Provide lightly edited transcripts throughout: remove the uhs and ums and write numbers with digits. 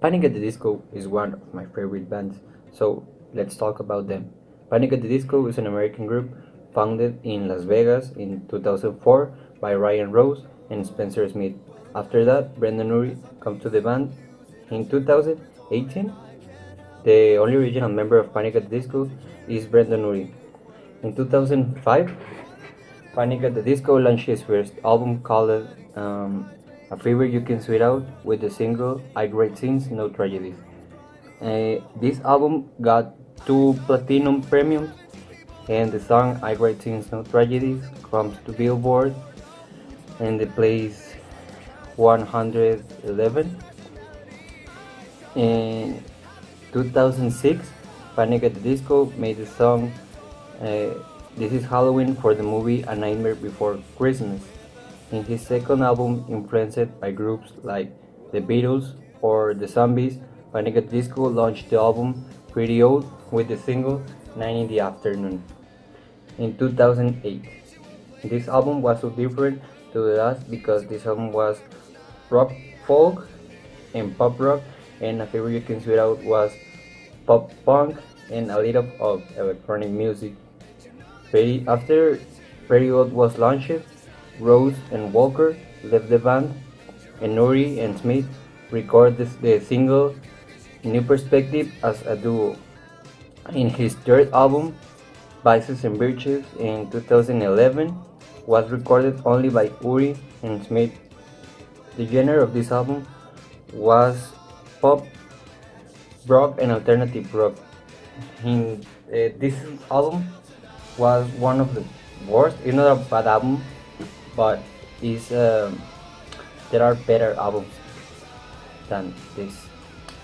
Panic at the Disco is one of my favorite bands, so let's talk about them. Panic at the Disco is an American group founded in Las Vegas in 2004 by Ryan Rose and Spencer Smith. After that, Brendan Urie comes to the band in 2018. The only original member of Panic at the Disco is Brendan Urie. In 2005, Panic at the Disco launched his first album called A Fever You Can Sweet Out with the single I Write Scenes, No Tragedies. This album got two platinum premiums, and the song I Write Scenes, No Tragedies comes to Billboard in the place 111. In 2006, Panic at the Disco made the song This is Halloween for the movie A Nightmare Before Christmas. In his second album, influenced by groups like the Beatles or the Zombies, Panic at the Disco launched the album Pretty Old with the single 9 in the Afternoon. In 2008, this album was so different to the last because this album was rock, folk, and pop rock, and A Favor You Can Sweet Out was pop punk and a little of electronic music. After Pretty Old was launched, Rose and Walker left the band, and Nori and Smith recorded the single New Perspective as a duo. In his third album, Vices and Virtues, in 2011, was recorded only by Uri and Smith. The genre of this album was pop, rock, and alternative rock. This album was one of the worst. It's not a bad album, but there are better albums than this.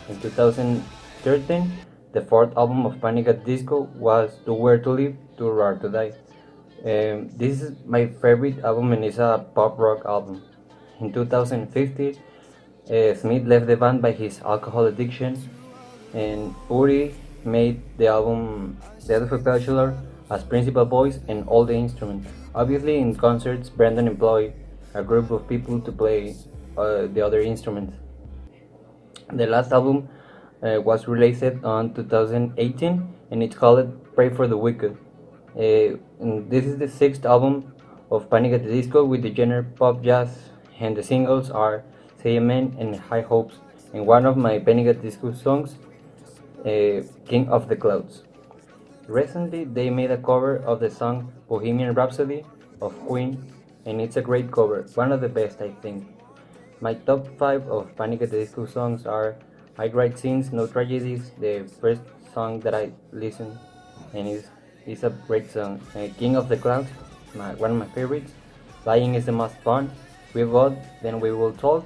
In 2013, the fourth album of Panic at the Disco was To Where to Live, Too Rare to Die. This is my favorite album and it's a pop rock album. In 2015, Smith left the band by his alcohol addiction, and Uri made the album Death of a Bachelor as principal voice and all the instruments. Obviously, in concerts, Brendan employed a group of people to play the other instruments. The last album was released on 2018 and it's called Pray for the Wicked. And this is the sixth album of Panic at the Disco with the genre pop jazz, and the singles are Say Amen and High Hopes, and one of my Panic at the Disco songs, King of the Clouds. Recently, they made a cover of the song Bohemian Rhapsody of Queen, and it's a great cover, one of the best, I think. My top 5 of Panic at the Disco songs are I Write Scenes, No Tragedies, the first song that I listened, and it's a great song. King of the Clouds, one of my favorites. Lying is the most fun. We vote, then we will talk,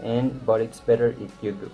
and but it's better if you do.